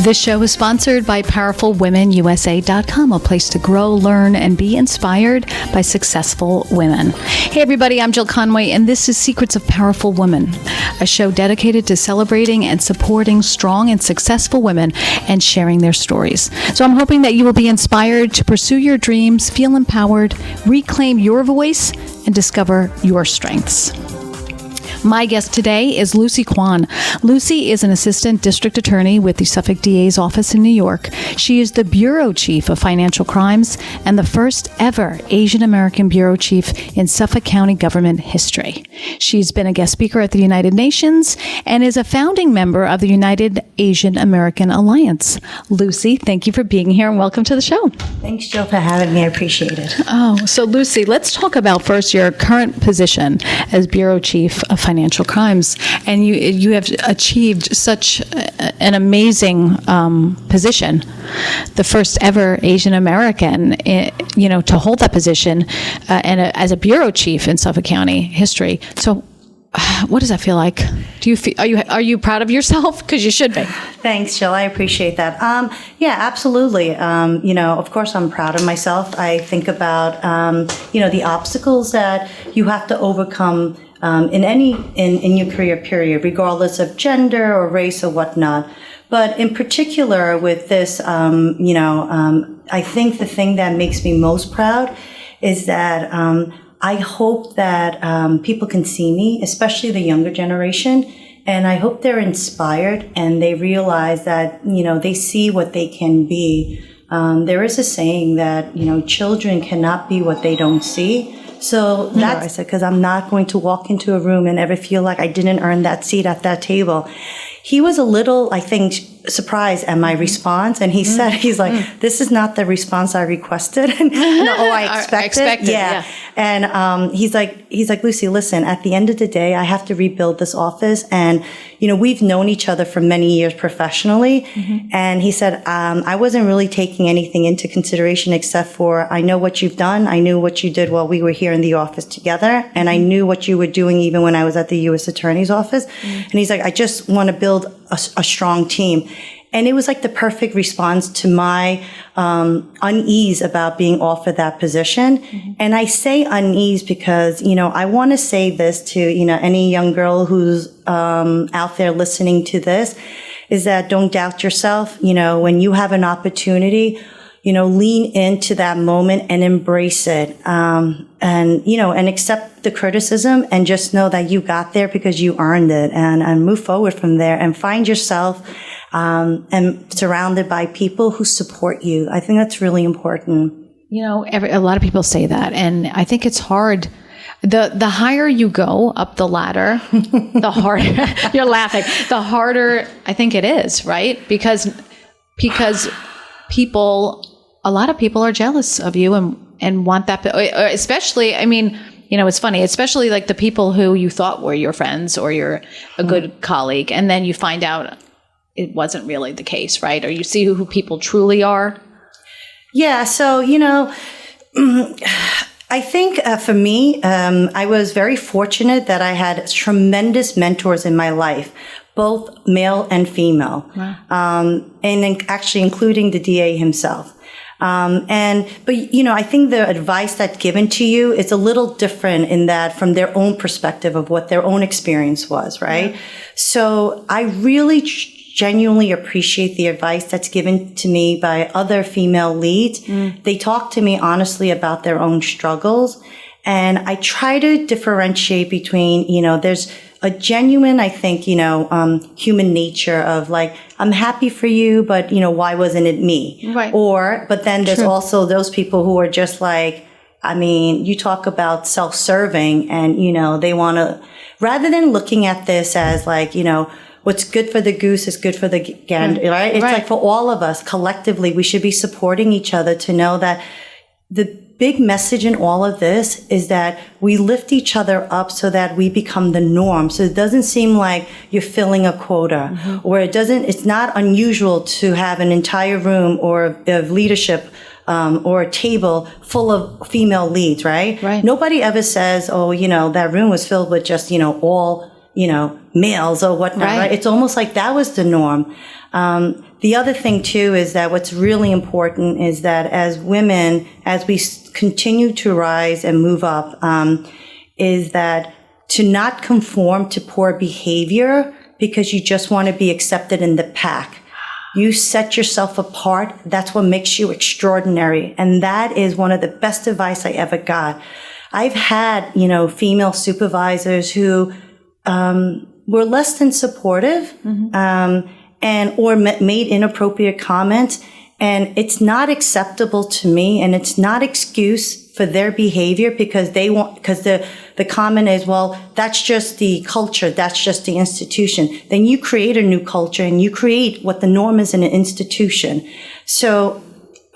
This show is sponsored by PowerfulWomenUSA.com, a place to grow, learn, and be inspired by successful women. Hey, everybody, I'm Jill Conway, and this is Secrets of Powerful Women, a show dedicated to celebrating and supporting strong and successful women and sharing their stories. So I'm hoping that you will be inspired to pursue your dreams, feel empowered, reclaim your voice, and discover your strengths. My guest today is Lucie Kwon. Lucie is an assistant district attorney with the Suffolk DA's office in New York. She is the bureau chief of financial crimes and the first ever Asian American bureau chief in Suffolk County Government history. She's been a guest speaker at the United Nations and is a founding member of the United Asian American Alliance. Lucie, thank you for being here and welcome to the show. Thanks, Jill, for having me. I appreciate it. Oh, so Lucie, let's talk about first your current position as bureau chief of financial crimes, and you have achieved such an amazing position, the first ever Asian American, to hold that position, as a bureau chief in Suffolk County history. So, what does that feel like? Do you feel, are you proud of yourself? Because you should be. Thanks, Jill. I appreciate that. Yeah, absolutely. Of course, I'm proud of myself. I think about the obstacles that you have to overcome in your career period, regardless of gender or race or whatnot. But in particular with this, I think the thing that makes me most proud is that I hope that people can see me, especially the younger generation, and I hope they're inspired and they realize that, they see what they can be. There is a saying that, children cannot be what they don't see. So that's I said, because I'm not going to walk into a room and ever feel like I didn't earn that seat at that table. He was a little, I think, surprised at my response. And he said, he's like, this is not the response I requested. I expected. Yeah. And he's like, Lucie, listen, at the end of the day, I have to rebuild this office. And, we've known each other for many years professionally. Mm-hmm. And he said, I wasn't really taking anything into consideration except for, I know what you've done. I knew what you did while we were here in the office together. And I knew what you were doing even when I was at the U.S. Attorney's office. Mm-hmm. And he's like, I just want to build a strong team. And it was like the perfect response to my unease about being offered that position. Mm-hmm. And I say unease because, I want to say this to, any young girl who's out there listening to this, is that don't doubt yourself. When you have an opportunity, lean into that moment and embrace it. And accept the criticism and just know that you got there because you earned it, and move forward from there and find yourself and surrounded by people who support you. I think that's really important. A lot of people say that, and I think it's hard. The higher you go up the ladder, the harder, you're laughing, the harder I think it is, right? Because a lot of people are jealous of you and want that, especially, it's funny, especially like the people who you thought were your friends or you're a good colleague, and then you find out it wasn't really the case, right? Or you see who people truly are. Yeah. So, I think for me, I was very fortunate that I had tremendous mentors in my life, both male and female. Wow. And actually including the DA himself. But I think the advice that's given to you is a little different in that from their own perspective of what their own experience was, right? Yeah. So I really genuinely appreciate the advice that's given to me by other female leads. Mm. They talk to me honestly about their own struggles. And I try to differentiate between, there's a genuine, I think, human nature of like, I'm happy for you, but, why wasn't it me? Right. But then there's also those people who are just like, you talk about self-serving and, they want to, rather than looking at this as like, what's good for the goose is good for the gander, right? It's like for all of us collectively, we should be supporting each other to know that the big message in all of this is that we lift each other up so that we become the norm. So it doesn't seem like you're filling a quota, or it's not unusual to have an entire room or of leadership or a table full of female leads, right? Right. Nobody ever says, that room was filled with just, all males or whatnot, right? It's almost like that was the norm. The other thing too is that what's really important is that as women, as we continue to rise and move up, is that to not conform to poor behavior because you just want to be accepted in the pack. You set yourself apart. That's what makes you extraordinary. And that is one of the best advice I ever got. I've had, female supervisors who were less than supportive, or made inappropriate comments. And it's not acceptable to me, and it's not excuse for their behavior because the comment is, well, that's just the culture, that's just the institution. Then you create a new culture and you create what the norm is in an institution. So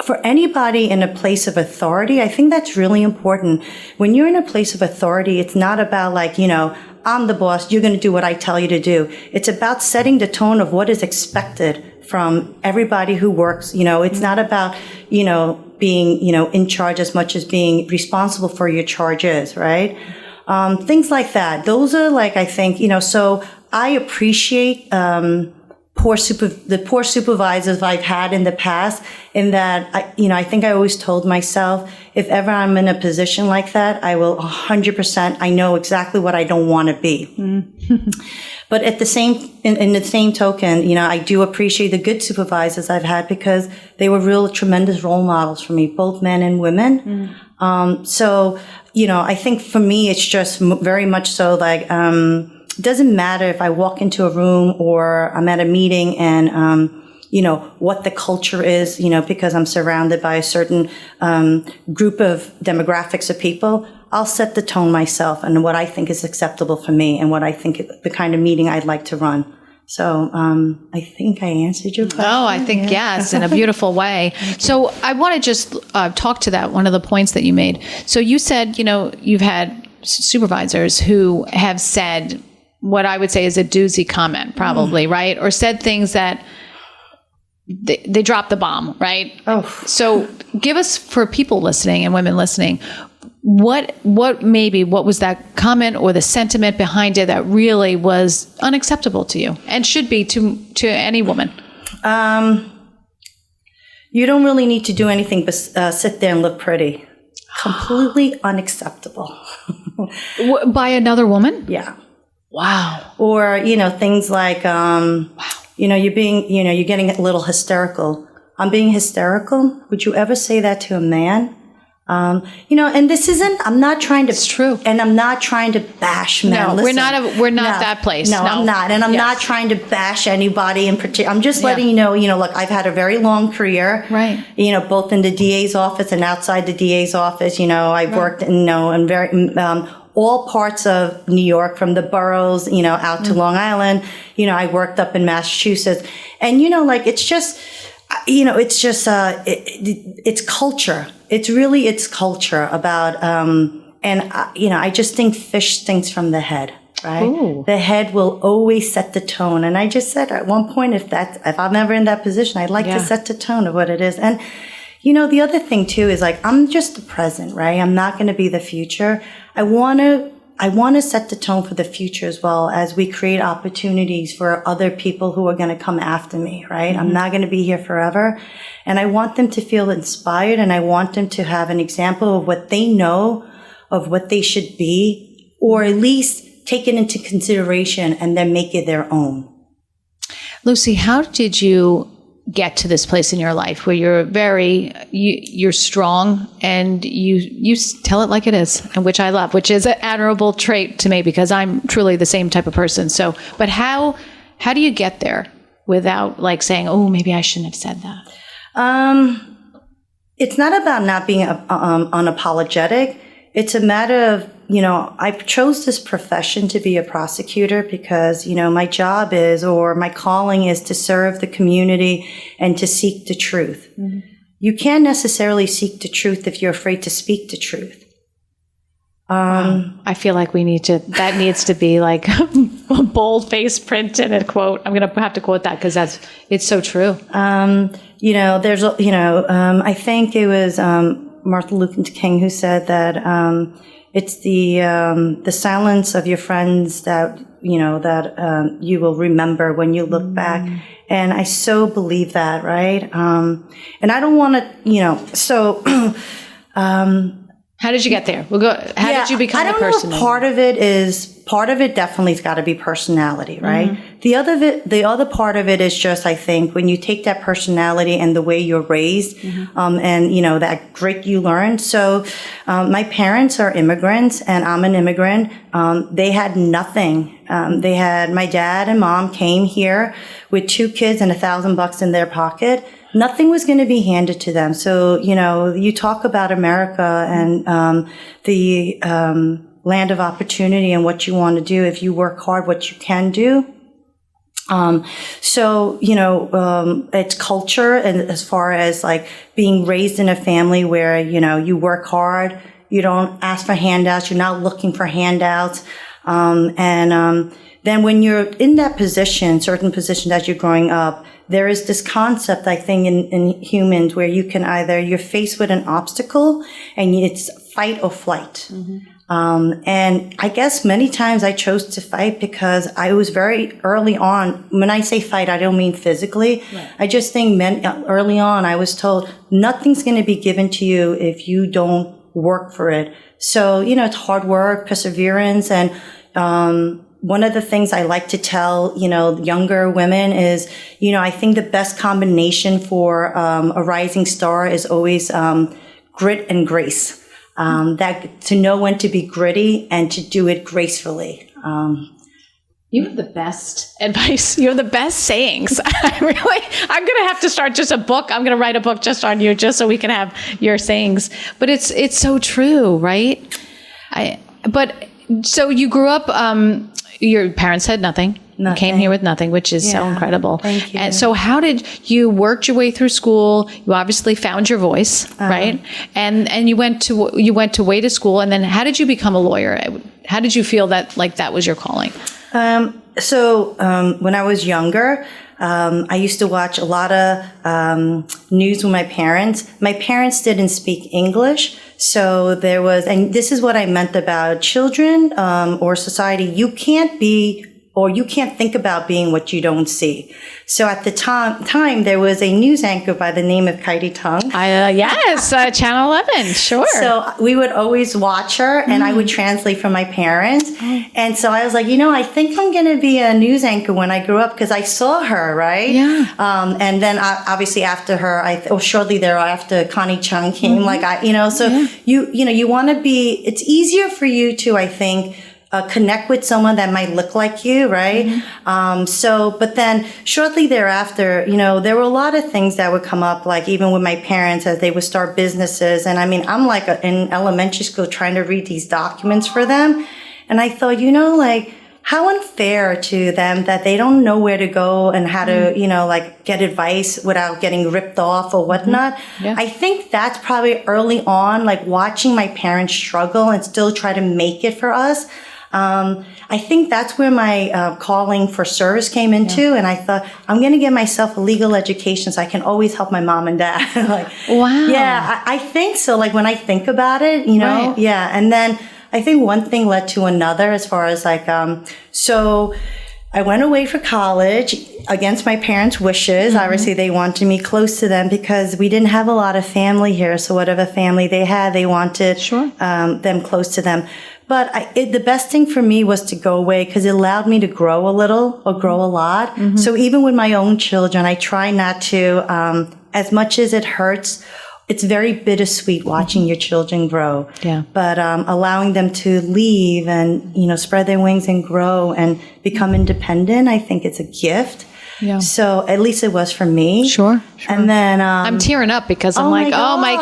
for anybody in a place of authority, I think that's really important. When you're in a place of authority, it's not about I'm the boss, you're going to do what I tell you to do. It's about setting the tone of what is expected from everybody who works. It's not about, being, in charge as much as being responsible for your charges, right? Things like that. Those are I think, so I appreciate, the poor supervisors I've had in the past, in that I think I always told myself, if ever I'm in a position like that, I will 100%, I know exactly what I don't want to be. But at the same, in the same token, I do appreciate the good supervisors I've had because they were real tremendous role models for me, both men and women. So, I think for me, it's just very much so it doesn't matter if I walk into a room or I'm at a meeting and, what the culture is, because I'm surrounded by a certain group of demographics of people. I'll set the tone myself and what I think is acceptable for me and what I think the kind of meeting I'd like to run. So I think I answered your question. Oh, I think yes, in a beautiful way. So I want to just talk to that, one of the points that you made. So you said, you've had supervisors who have said what I would say is a doozy comment, probably, right? Or said things that they dropped the bomb, right? Oh. So give us, for people listening and women listening, what was that comment or the sentiment behind it that really was unacceptable to you and should be to any woman? You don't really need to do anything but sit there and look pretty. Completely unacceptable. By another woman? Yeah. Wow. Or, things like, you're getting a little hysterical. I'm being hysterical. Would you ever say that to a man? And this isn't, I'm not trying to, it's true. And I'm not trying to bash men. No, Listen, we're not that place. No, I'm not. And I'm not trying to bash anybody in particular. I'm just letting you know, look, I've had a very long career. Right. Both in the DA's office and outside the DA's office. I've worked in, in very, all parts of New York, from the boroughs, out to Long Island. I worked up in Massachusetts. And, it's culture. It's culture about, I just think fish stinks from the head, right? Ooh. The head will always set the tone. And I just said at one point, if I'm ever in that position, I'd like to set the tone of what it is. And, the other thing too is I'm just the present, right? I'm not going to be the future. I want to set the tone for the future as well, as we create opportunities for other people who are going to come after me, right? I'm not going to be here forever. And I want them to feel inspired, and I want them to have an example of what they know, of what they should be, or at least take it into consideration and then make it their own. Lucie, how did you get to this place in your life where you're strong and you tell it like it is, and which I love, which is an admirable trait to me because I'm truly the same type of person. So, but how do you get there without saying, oh, maybe I shouldn't have said that? It's not about not being unapologetic. It's a matter of, I chose this profession to be a prosecutor because, my job is, or my calling is, to serve the community and to seek the truth. Mm-hmm. You can't necessarily seek the truth if you're afraid to speak the truth. I feel like that needs to be a bold face print in a quote. I'm going to have to quote that because it's so true. I think it was Martin Luther King who said that it's the silence of your friends that that you will remember when you look back. And I so believe that, right? And I don't want to, so. How did you get there? How did you become the person? I don't know. Part of it definitely has got to be personality, right? The other part of it is just, I think, when you take that personality and the way you're raised, and, that grit you learn. So, my parents are immigrants and I'm an immigrant. They had nothing. My dad and mom came here with 2 kids and $1,000 in their pocket. Nothing was going to be handed to them. So, you talk about America and the land of opportunity and what you want to do. If you work hard, what you can do. It's culture, and as far as like being raised in a family where, you work hard, you don't ask for handouts, you're not looking for handouts. Then when you're in that position, certain positions as you're growing up, there is this concept, I think, in humans where you can you're faced with an obstacle and it's fight or flight. And I guess many times I chose to fight because I was very early on. When I say fight, I don't mean physically. Right. I just think early on I was told nothing's going to be given to you if you don't work for it. So, it's hard work, perseverance, and one of the things I like to tell, younger women is, I think the best combination for a rising star is always grit and grace. That to know when to be gritty and to do it gracefully. You have the best advice. You have the best sayings. I'm going to have to start just a book. I'm going to write a book just on you, just so we can have your sayings. But it's so true, right? So you grew up, your parents had nothing. You came here with nothing, which is so incredible. Thank you. And so how did you work your way through school? You obviously found your voice, right? And you went to way to school. And then how did you become a lawyer? How did you feel that that was your calling? So when I was younger, I used to watch a lot of news with my parents. My parents didn't speak English. So there was, and this is what I meant about children or society. You can't be, or you can't think about being what you don't see. So at the time, there was a news anchor by the name of Kaidi Tung. Yes, Channel 11, sure. So we would always watch her, and I would translate for my parents. And so I was like, I think I'm going to be a news anchor when I grew up, because I saw her, right? Yeah. And then obviously after her, shortly thereafter, Connie Chung came. You want to be. It's easier for you to, I think, connect with someone that might look like you, right? But then shortly thereafter, there were a lot of things that would come up, like even with my parents as they would start businesses. And I mean, I'm like in elementary school trying to read these documents for them. And I thought, how unfair to them that they don't know where to go and how to, get advice without getting ripped off or whatnot. Yeah. I think that's probably early on, like watching my parents struggle and still try to make it for us. I think that's where my calling for service came into, and I thought I'm going to get myself a legal education so I can always help my mom and dad. Wow. Yeah, I think so. Like when I think about it, Right. Yeah. And then I think one thing led to another as far as so I went away for college against my parents' wishes. Obviously, they wanted me close to them because we didn't have a lot of family here. So whatever family they had, they wanted them close to them. But the best thing for me was to go away because it allowed me to grow a little or grow a lot. So even with my own children, I try not to, as much as it hurts, it's very bittersweet watching your children grow. Yeah. But allowing them to leave and, spread their wings and grow and become independent, I think it's a gift. Yeah. So at least it was for me. Sure. And then I'm tearing up because I'm my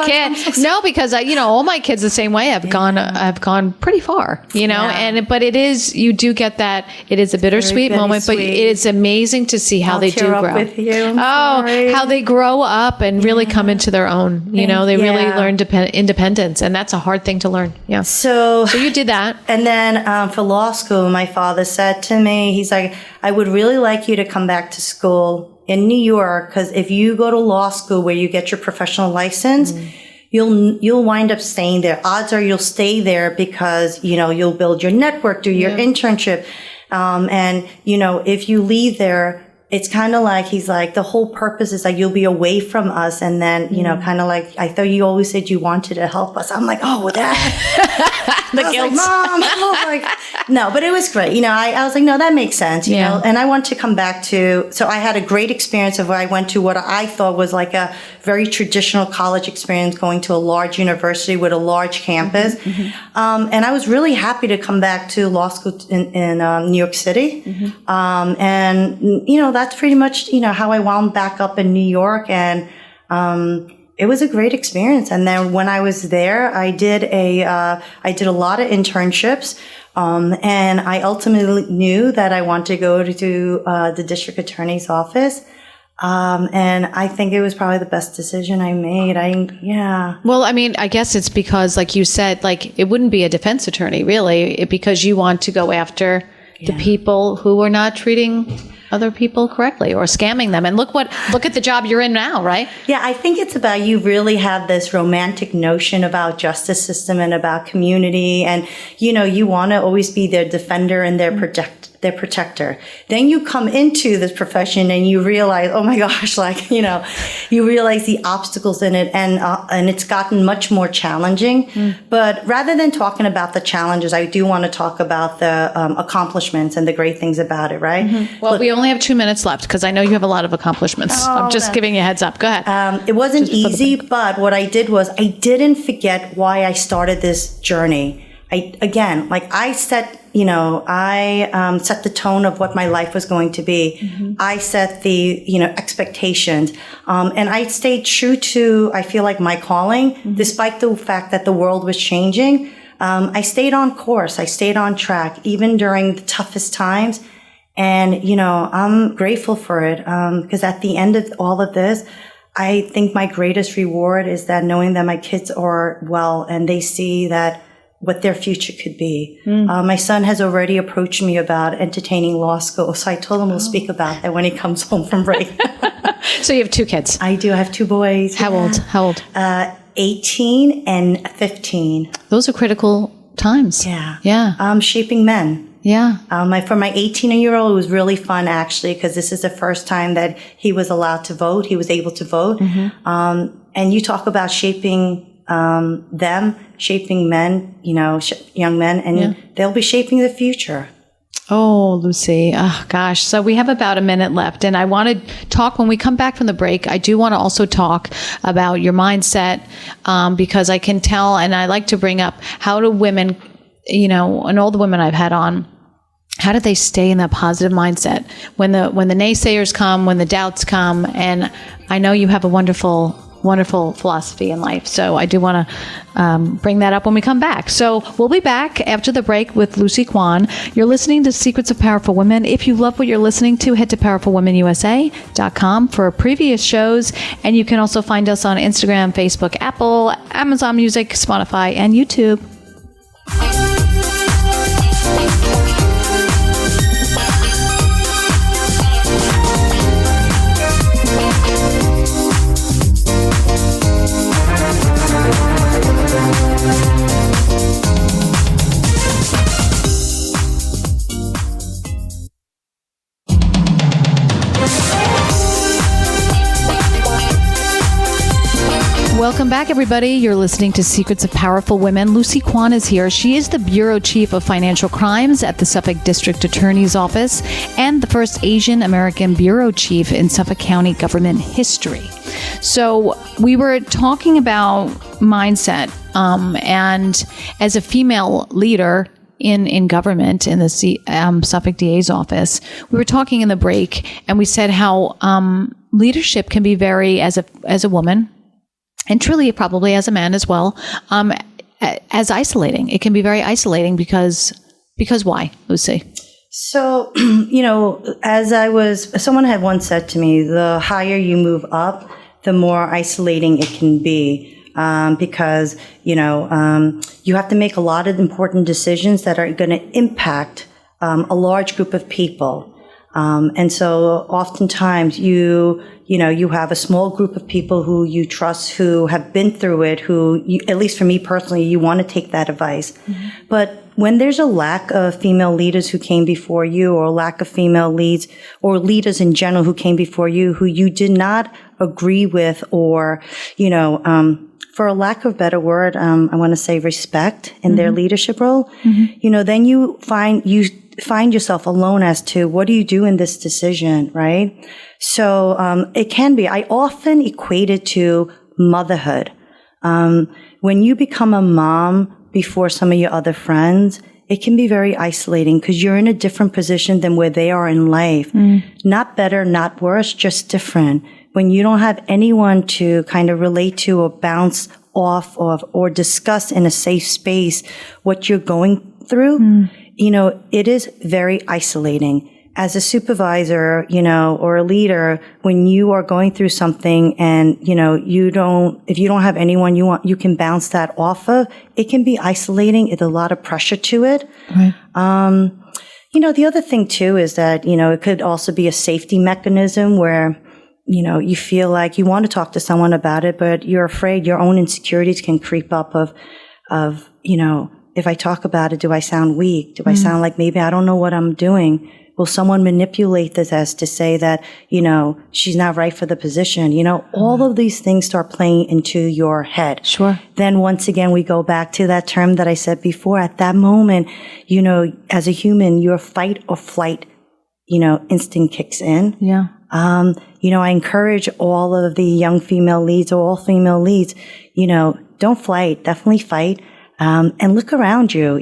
kid. No, because all my kids the same way. I've gone pretty far, but it is, you do get that. It is a bittersweet moment, but it is amazing to see how they do grow. Up with you. How they grow up and really come into their own. They really learn independence, and that's a hard thing to learn. Yeah. So you did that, and then for law school, my father said to me, he's like, I would really like you to come back to school in New York, because if you go to law school where you get your professional license, you'll wind up staying there. Odds are you'll stay there because, you'll build your network, do your internship. And, if you leave there, it's kind of like, he's like, the whole purpose is like, you'll be away from us. And then, kind of like, I thought you always said you wanted to help us. I'm like, oh, that. The I was guilt. like, Mom. I was like, no, but it was great. I was like, no, that makes sense, you know, and I want to come back to, so I had a great experience of where I went to what I thought was like a very traditional college experience, going to a large university with a large campus. And I was really happy to come back to law school in New York City. And, that's pretty much, how I wound back up in New York. And, it was a great experience. And then when I was there, I did a lot of internships. And I ultimately knew that I wanted to go to the district attorney's office. And I think it was probably the best decision I made. Well, I mean, I guess it's because, like you said, like, it wouldn't be a defense attorney, really, because you want to go after the people who are not treating other people correctly or scamming them. And look at the job you're in now, right? Yeah, I think it's about, you really have this romantic notion about justice system and about community. And, you want to always be their defender and their protector. Then you come into this profession and you realize, oh my gosh, like, you realize the obstacles in it, and it's gotten much more challenging. But rather than talking about the challenges, I do want to talk about the accomplishments and the great things about it, right? Well, we only have 2 minutes left because I know you have a lot of accomplishments. I'm just giving you a heads up. Go ahead. It wasn't easy, but what I did was I didn't forget why I started this journey. I set the tone of what my life was going to be. I set the, expectations. And I stayed true to, I feel like, my calling, despite the fact that the world was changing. I stayed on course. I stayed on track, even during the toughest times. And, I'm grateful for it. Because at the end of all of this, I think my greatest reward is that knowing that my kids are well and they see that what their future could be. My son has already approached me about entertaining law school. So I told him we'll speak about that when he comes home from break. So you have 2 kids. I do. I have 2 boys. How old? 18 and 15. Those are critical times. Yeah. Shaping men. Yeah. For my 18-year-old, it was really fun, actually, because this is the first time that he was allowed to vote. He was able to vote. And you talk about shaping shaping men, young men, and they'll be shaping the future. Oh, Lucie. Oh, gosh. So we have about a minute left, and I want to talk when we come back from the break. I do want to also talk about your mindset, because I can tell, and I like to bring up, how do women, and all the women I've had on, how do they stay in that positive mindset when the naysayers come, when the doubts come? And I know you have a wonderful philosophy in life. So I do want to bring that up when we come back. So we'll be back after the break with Lucie Kwon. You're listening to Secrets of Powerful Women. If you love what you're listening to, head to powerfulwomenusa.com for previous shows. And you can also find us on Instagram, Facebook, Apple, Amazon Music, Spotify, and YouTube. Welcome back, everybody. You're listening to Secrets of Powerful Women. Lucie Kwon is here. She is the Bureau Chief of Financial Crimes at the Suffolk District Attorney's Office and the first Asian American Bureau Chief in Suffolk County Government history. So we were talking about mindset, and as a female leader in government in the Suffolk DA's office, we were talking in the break, and we said how leadership can be very, as a woman, and truly probably as a man as well, as isolating. It can be very isolating because why, Lucie? So, someone had once said to me, the higher you move up, the more isolating it can be. Because, you have to make a lot of important decisions that are going to impact a large group of people. And so oftentimes you have a small group of people who you trust, who have been through it, at least for me personally, you want to take that advice. Mm-hmm. But when there's a lack of female leaders who came before you, or a lack of female leads or leaders in general who came before you, who you did not agree with, or, for a lack of a better word, I want to say respect in their leadership role, then you find yourself alone as to what do you do in this decision, right? So it can be. I often equate it to motherhood. When you become a mom before some of your other friends, it can be very isolating because you're in a different position than where they are in life. Not better, not worse, just different. When you don't have anyone to kind of relate to or bounce off of or discuss in a safe space what you're going through, it is very isolating. As a supervisor, or a leader, when you are going through something and, if you don't have anyone you can bounce that off of, it can be isolating. It's a lot of pressure to it. Right. The other thing too is that, it could also be a safety mechanism where, you feel like you want to talk to someone about it, but you're afraid your own insecurities can creep up of, if I talk about it, do I sound weak? Do I sound like maybe I don't know what I'm doing? Will someone manipulate this as to say that, she's not right for the position? All of these things start playing into your head. Sure. Then once again, we go back to that term that I said before. At that moment, as a human, your fight or flight, instinct kicks in. Yeah. I encourage all of the young female leads or all female leads, don't fight, definitely fight. And look around you,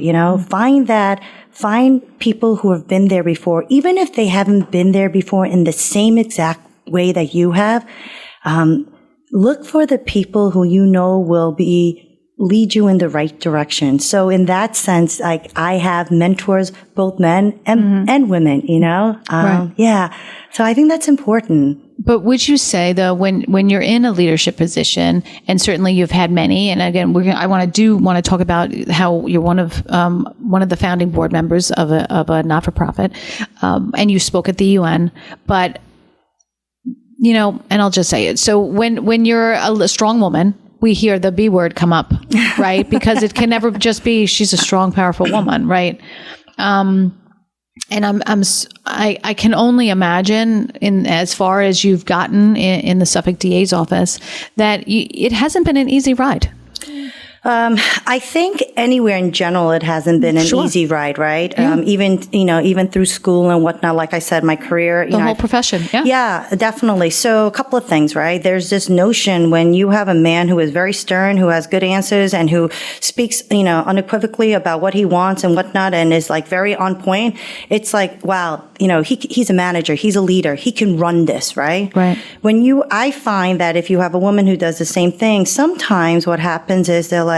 find people who have been there before, even if they haven't been there before in the same exact way that you have. Look for the people who will lead you in the right direction. So in that sense, like I have mentors, both men and women, Right. Yeah. So I think that's important. But would you say, though, when you're in a leadership position, and certainly you've had many, and again, I want to talk about how you're one of the founding board members of a not-for-profit, and you spoke at the UN, but and I'll just say it. So when you're a strong woman, we hear the B word come up, right? Because it can never just be she's a strong, powerful woman, right? And I can only imagine, in as far as you've gotten in the Suffolk DA's office, that it hasn't been an easy ride. I think anywhere in general, it hasn't been an easy ride, right? Yeah. Even through school and whatnot, like I said, my career, The whole profession. Yeah. Yeah, definitely. So a couple of things, right? There's this notion when you have a man who is very stern, who has good answers and who speaks, unequivocally about what he wants and whatnot and is like very on point. It's like, wow, he's a manager. He's a leader. He can run this, right? Right. I find that if you have a woman who does the same thing, sometimes what happens is they're like,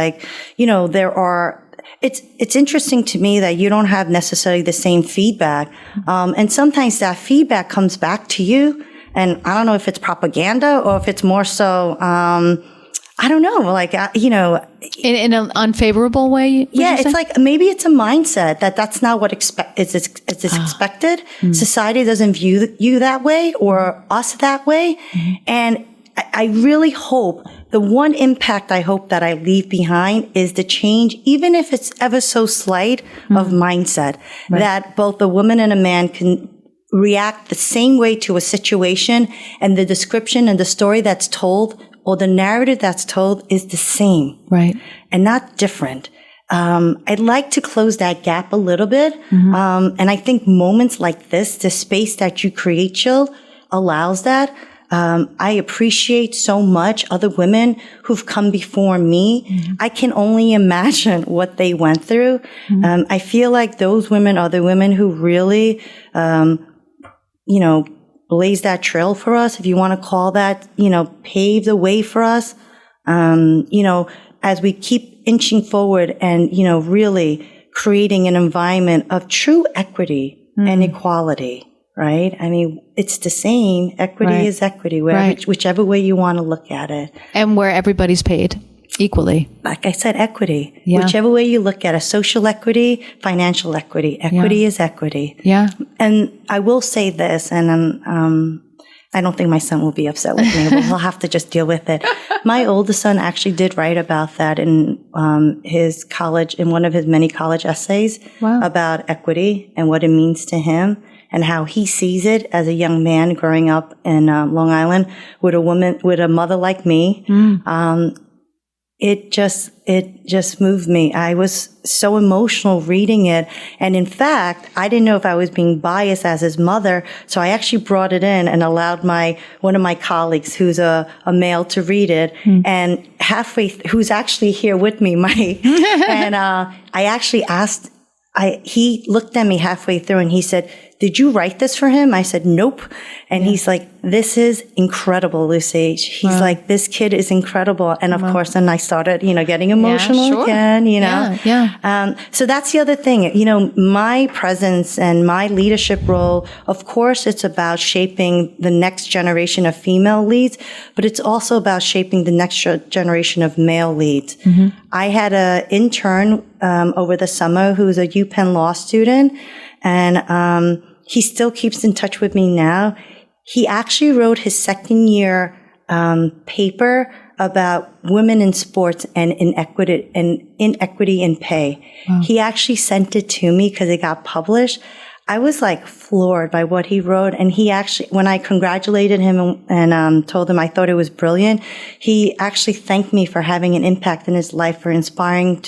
it's interesting to me that you don't have necessarily the same feedback. And sometimes that feedback comes back to you. And I don't know if it's propaganda or if it's more so, I don't know, like, In an unfavorable way? Yeah, it's like maybe it's a mindset that's not what is expected. Society doesn't view you that way or us that way. And I really hope, the one impact I hope that I leave behind is the change, even if it's ever so slight, of mindset, that both a woman and a man can react the same way to a situation, and the description and the story that's told or the narrative that's told is the same. Right. And not different. I'd like to close that gap a little bit. And I think moments like this, the space that you create, Jill, allows that. I appreciate so much other women who've come before me. I can only imagine what they went through. I feel like those women are the women who really, blaze that trail for us, if you want to call that, pave the way for us. As we keep inching forward and, really creating an environment of true equity and equality. Right? I mean, it's the same. Equity is equity, whichever way you want to look at it. And where everybody's paid equally. Like I said, equity. Yeah. Whichever way you look at it, social equity, financial equity. Equity is equity. Yeah. And I will say this, and I don't think my son will be upset with me, but he'll have to just deal with it. My oldest son actually did write about that in his college, in one of his many college essays about equity and what it means to him and how he sees it as a young man growing up in Long Island with a mother like me. It just moved me. I was so emotional reading it. And in fact, I didn't know if I was being biased as his mother. So I actually brought it in and allowed one of my colleagues who's a male to read it. And who's actually here with me, Mike. And, I actually asked, he looked at me halfway through and he said, "Did you write this for him?" I said, "Nope." And he's like, "This is incredible, Lucie." He's like, "This kid is incredible." And of course, then I started, getting emotional again, So that's the other thing, my presence and my leadership role, of course, it's about shaping the next generation of female leads, but it's also about shaping the next generation of male leads. I had an intern over the summer who's a UPenn law student, and he still keeps in touch with me now. He actually wrote his second year paper about women in sports and inequity in pay. Wow. He actually sent it to me because it got published. I was like floored by what he wrote. And he actually, when I congratulated him and told him I thought it was brilliant, he actually thanked me for having an impact in his life, for inspiring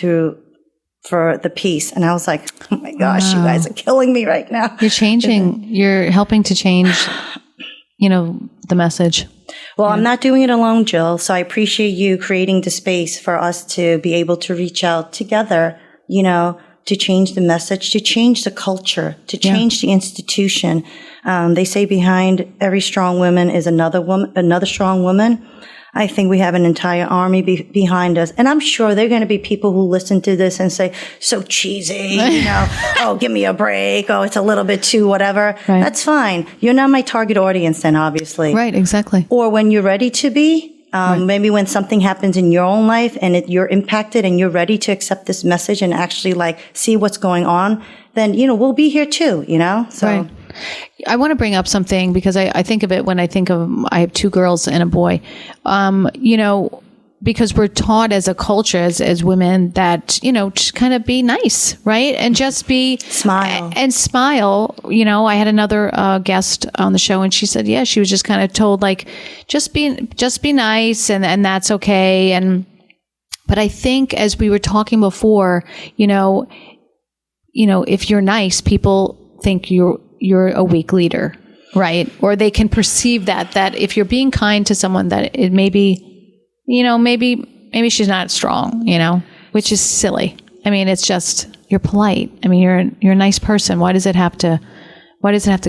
for the piece. And I was like, oh my gosh, you guys are killing me right now. You're helping to change, the message. Well, I'm not doing it alone, Jill. So I appreciate you creating the space for us to be able to reach out together, to change the message, to change the culture, to change the institution. They say behind every strong woman is another strong woman. I think we have an entire army behind us. And I'm sure there are going to be people who listen to this and say, so cheesy, oh, give me a break. Oh, it's a little bit too whatever. Right. That's fine. You're not my target audience then, obviously. Right, exactly. Or when you're ready to be, maybe when something happens in your own life and you're impacted and you're ready to accept this message and actually see what's going on, then, we'll be here too, So. Right. I want to bring up something because I think of it when I have two girls and a boy, because we're taught as a culture, as women that, just kind of be nice, right? And just smile. I had another guest on the show and she said, she was just kind of told just be nice and that's okay. But I think as we were talking before, if you're nice, people think you're a weak leader, right? Or they can perceive that if you're being kind to someone, that it maybe she's not strong, which is silly. I mean, it's just, you're polite. I mean, you're a nice person. Why does it have to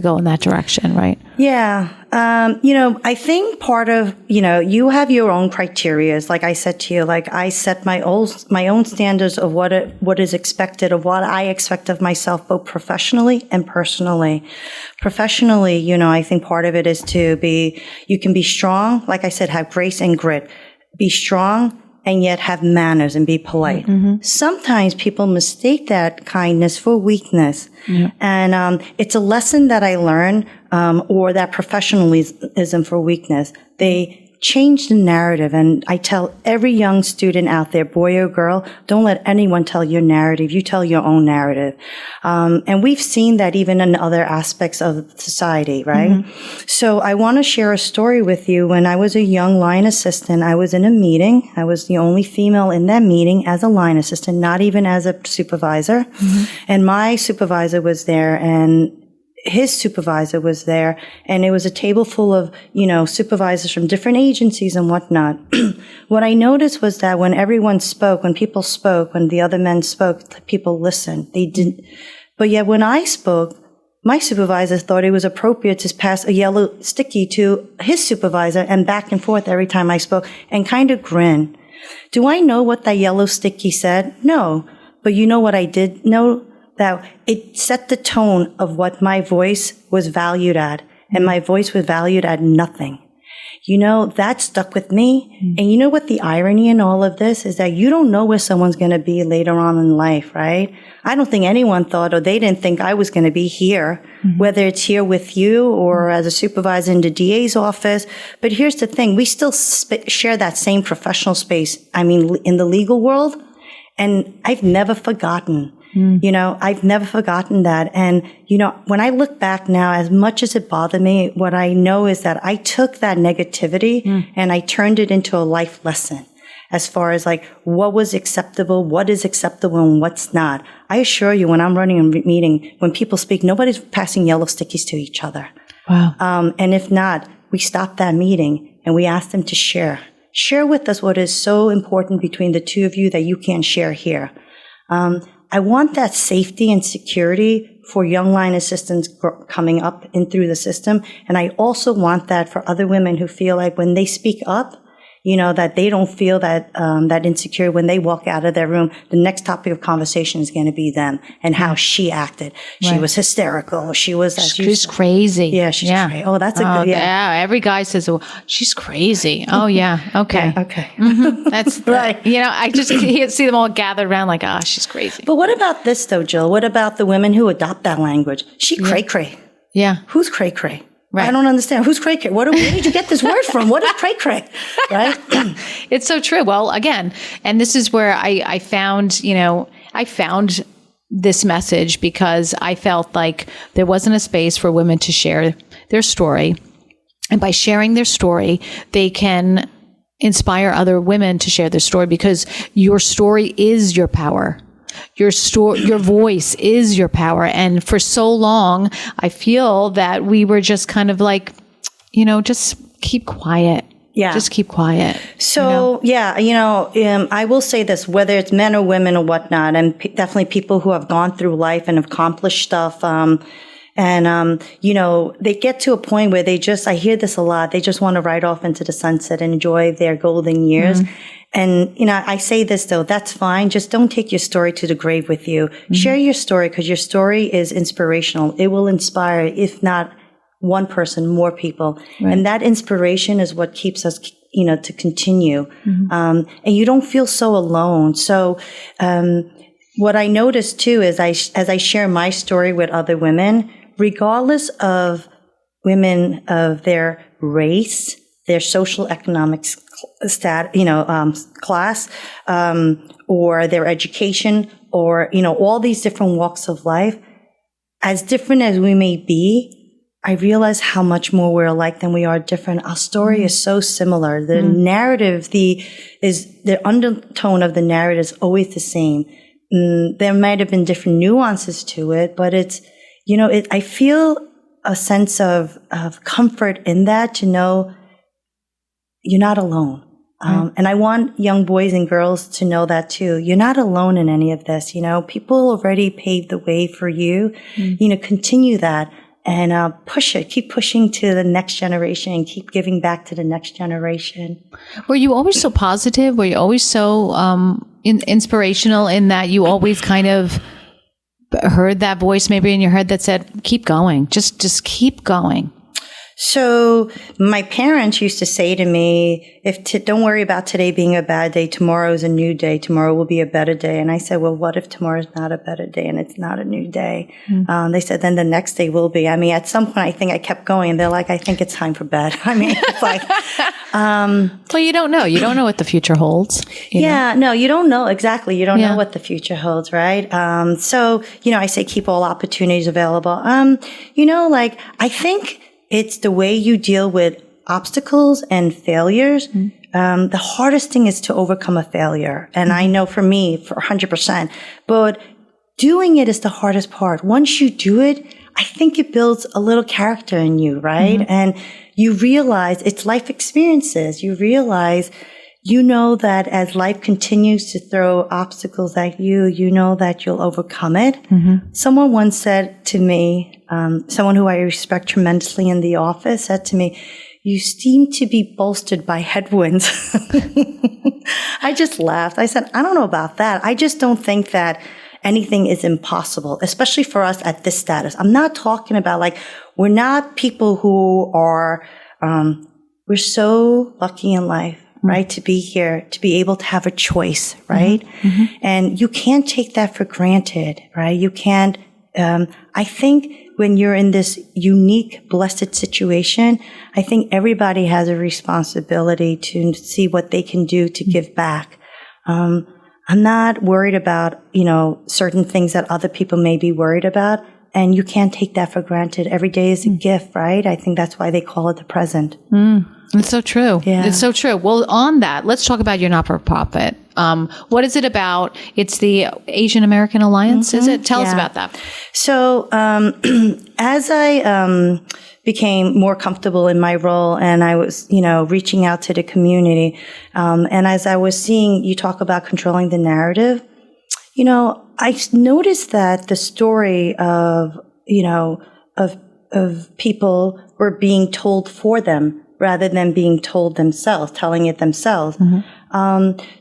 go in that direction, right? Yeah. I think part of, you have your own criterias. Like I said to you, I set my own standards of what is expected, of what I expect of myself, both professionally and personally. Professionally, I think part of it is you can be strong. Like I said, have grace and grit. Be strong and yet have manners and be polite. Mm-hmm. Sometimes people mistake that kindness for weakness. Yeah. And it's a lesson that I learned, or that professionalism for weakness. They change the narrative. And I tell every young student out there, boy or girl, don't let anyone tell your narrative. You tell your own narrative. And we've seen that even in other aspects of society, right? Mm-hmm. So I want to share a story with you. When I was a young line assistant, I was in a meeting. I was the only female in that meeting as a line assistant, not even as a supervisor. Mm-hmm. And my supervisor was there, and his supervisor was there, and it was a table full of, supervisors from different agencies and whatnot. What I noticed was that when everyone spoke, when people spoke, when the other men spoke, people listened. They didn't. But yet when I spoke, my supervisor thought it was appropriate to pass a yellow sticky to his supervisor and back and forth every time I spoke and kind of grin. Do I know what that yellow sticky said? No. But you know what I did know? That it set the tone of what my voice was valued at, and my voice was valued at nothing. That stuck with me. And you know what the irony in all of this is, that you don't know where someone's going to be later on in life, right? I don't think anyone thought, or they didn't think I was going to be here, whether it's here with you or as a supervisor in the DA's office. But here's the thing. We still share that same professional space. I mean, in the legal world. And I've never forgotten. I've never forgotten that. And, when I look back now, as much as it bothered me, what I know is that I took that negativity and I turned it into a life lesson as far as like what was acceptable, what is acceptable and what's not. I assure you, when I'm running a meeting, when people speak, nobody's passing yellow stickies to each other. Wow. And if not, we stop that meeting and we ask them to share. Share with us what is so important between the two of you that you can't share here. I want that safety and security for young line assistants coming up and through the system. And I also want that for other women who feel like when they speak up, that they don't feel that insecure when they walk out of their room. The next topic of conversation is going to be them and how she acted. She was hysterical. She was, she's crazy. Yeah, she's crazy. Oh, that's a good, yeah. Every guy says, oh, she's crazy. Oh, yeah. Okay. Yeah, okay. That's right. I just see them all gathered around like, she's crazy. But what about this though, Jill? What about the women who adopt that language? She cray-cray. Yeah. Who's cray-cray? Right. I don't understand. Who's cray-cray? Where did you get this word from? What is cray-cray? Right? It's so true. Well, again, and this is where I found this message because I felt like there wasn't a space for women to share their story. And by sharing their story, they can inspire other women to share their story because your story is your power. Your voice is your power. And for so long, I feel that we were just kind of like, just keep quiet. Yeah. Just keep quiet. So, I will say this, whether it's men or women or whatnot, and definitely people who have gone through life and accomplished stuff, they get to a point where I hear this a lot, they just want to ride off into the sunset and enjoy their golden years. And, I say this though, that's fine. Just don't take your story to the grave with you. Share your story because your story is inspirational. It will inspire, if not one person, more people. Right. And that inspiration is what keeps us, to continue. And you don't feel so alone. So, what I notice too is as I share my story with other women, regardless of women of their race, their social economic class, or their education, or, all these different walks of life, as different as we may be, I realize how much more we're alike than we are different. Our story is so similar. The narrative, the undertone of the narrative is always the same. There might have been different nuances to it, but it's, I feel a sense of comfort in that, to know you're not alone. And I want young boys and girls to know that too. You're not alone in any of this. People already paved the way for you. Continue that and push it. Keep pushing to the next generation and keep giving back to the next generation. Were you always so positive? Were you always so inspirational in that you always kind of heard that voice maybe in your head that said, keep going, just keep going? So my parents used to say to me, don't worry about today being a bad day. Tomorrow is a new day. Tomorrow will be a better day. And I said, well, what if tomorrow is not a better day and it's not a new day? They said, then the next day will be. I mean, at some point, I think I kept going. And they're like, I think it's time for bed. I mean, it's like... well, you don't know. You don't know what the future holds. No, you don't know. Exactly. You don't know what the future holds, right? So, I say keep all opportunities available. I think... it's the way you deal with obstacles and failures. The hardest thing is to overcome a failure. And I know for me, for 100%, but doing it is the hardest part. Once you do it, I think it builds a little character in you, right? And you realize it's life experiences. You realize, that as life continues to throw obstacles at you, that you'll overcome it. Someone once said to me, someone who I respect tremendously in the office said to me, you seem to be bolstered by headwinds. I just laughed. I said, I don't know about that. I just don't think that anything is impossible, especially for us at this status. I'm not talking about we're not people who are, we're so lucky in life, right? To be here, to be able to have a choice, right? And you can't take that for granted, right? You can't, I think when you're in this unique, blessed situation, I think everybody has a responsibility to see what they can do to give back. I'm not worried about, certain things that other people may be worried about. And you can't take that for granted. Every day is a gift, right? I think that's why they call it the present. It's so true. Yeah. It's so true. Well, on that, let's talk about your not-for-profit. What is it about? It's the Asian American Alliance, is it? Tell us about that. So as I became more comfortable in my role and I was, reaching out to the community, and as I was seeing you talk about controlling the narrative, I noticed that the story of people were being told for them rather than being told themselves, telling it themselves.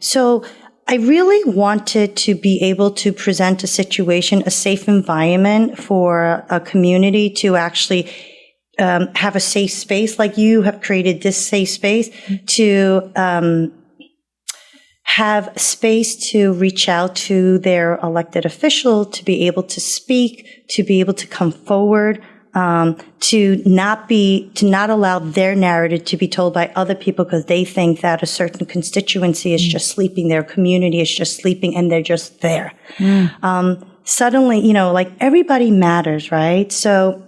So I really wanted to be able to present a situation, a safe environment for a community to actually have a safe space, like you have created this safe space to have space to reach out to their elected official, to be able to speak, to be able to come forward, to not allow their narrative to be told by other people because they think that a certain constituency is just sleeping, their community is just sleeping, and they're just there. Suddenly, like everybody matters, right? So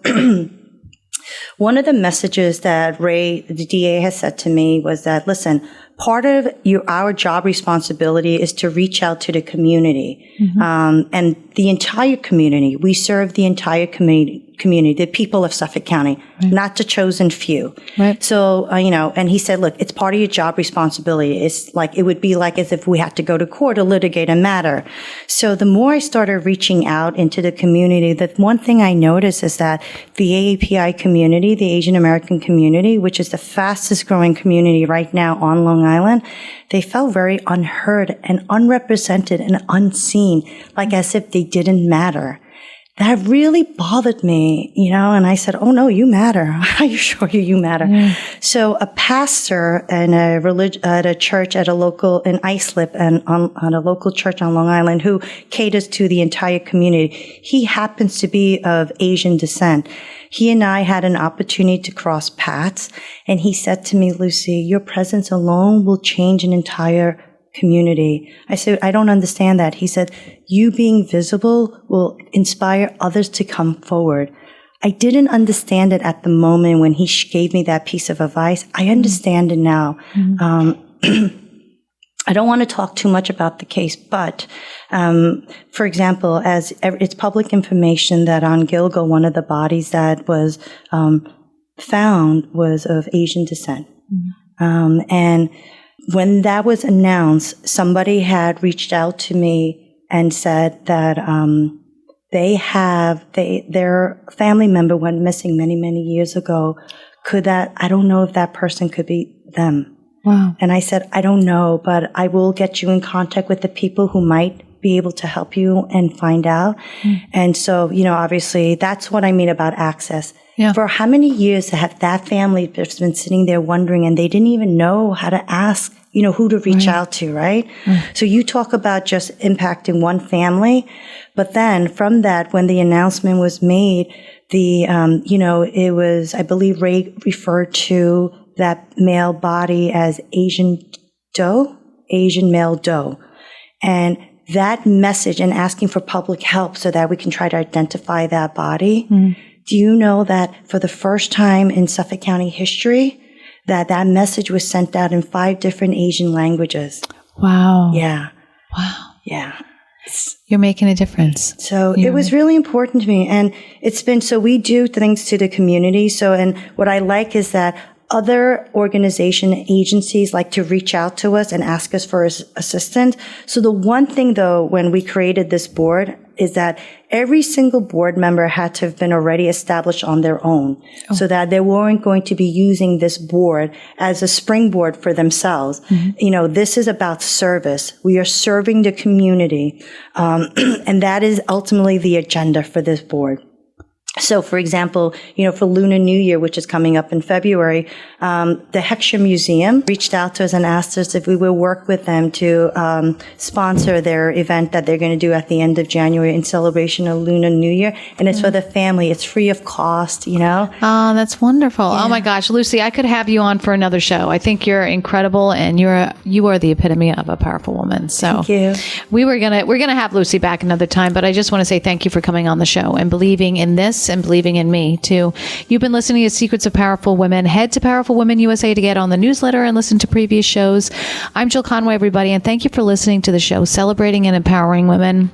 one of the messages that Ray, the DA, has said to me was that, listen, part of our job responsibility is to reach out to the community, and the entire community. We serve the entire community, the people of Suffolk County, not the chosen few. Right. So, and he said, look, it's part of your job responsibility. It's like, it would be like as if we had to go to court to litigate a matter. So the more I started reaching out into the community, the one thing I noticed is that the AAPI community, the Asian American community, which is the fastest growing community right now on Long Island, they felt very unheard and unrepresented and unseen, like as if they didn't matter. That really bothered me, and I said, oh no, you matter. I assure you, you matter. So a pastor in at a church at a local, in Islip and on a local church on Long Island who caters to the entire community, he happens to be of Asian descent. He and I had an opportunity to cross paths, and he said to me, Lucie, your presence alone will change an entire community. I said, I don't understand that. He said, you being visible will inspire others to come forward. I didn't understand it at the moment when he gave me that piece of advice. I understand it now. I don't want to talk too much about the case, but for example, as it's public information that on Gilgo, one of the bodies that was found was of Asian descent. And when that was announced, somebody had reached out to me and said that their family member went missing many, many years ago. I don't know if that person could be them. Wow. And I said, I don't know, but I will get you in contact with the people who might be able to help you and find out. And so, obviously that's what I mean about access. Yeah. For how many years have that family just been sitting there wondering, and they didn't even know how to ask, who to reach out to, right? So you talk about just impacting one family, but then from that, when the announcement was made, it was, I believe Ray referred to that male body as Asian male doe. And that message and asking for public help so that we can try to identify that body. Do you know that for the first time in Suffolk County history, that message was sent out in 5 different Asian languages? Wow. Yeah. Wow. Yeah. You're making a difference. So it was really important to me. And it's been, so we do things to the community. So, and what I like is that other organization agencies like to reach out to us and ask us for assistance. So the one thing though, when we created this board, is that every single board member had to have been already established on their own, so that they weren't going to be using this board as a springboard for themselves. This is about service. We are serving the community. And that is ultimately the agenda for this board. So, for example, for Lunar New Year, which is coming up in February, the Heckscher Museum reached out to us and asked us if we would work with them to sponsor their event that they're going to do at the end of January in celebration of Lunar New Year. And it's for the family. It's free of cost, Oh, that's wonderful. Yeah. Oh my gosh, Lucie, I could have you on for another show. I think you're incredible, and you are the epitome of a powerful woman. So thank you. We're gonna have Lucie back another time, but I just want to say thank you for coming on the show and believing in this and believing in me too. You've been listening to Secrets of Powerful Women. Head to Powerful Women USA to get on the newsletter and listen to previous shows. I'm Jill Conway, everybody, and thank you for listening to the show celebrating and empowering women.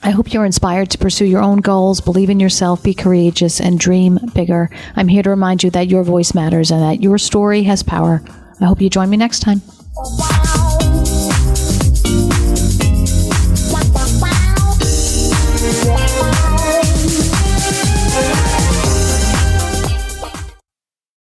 I hope you're inspired to pursue your own goals, believe in yourself, be courageous, and dream bigger. I'm here to remind you that your voice matters and that your story has power. I hope you join me next time.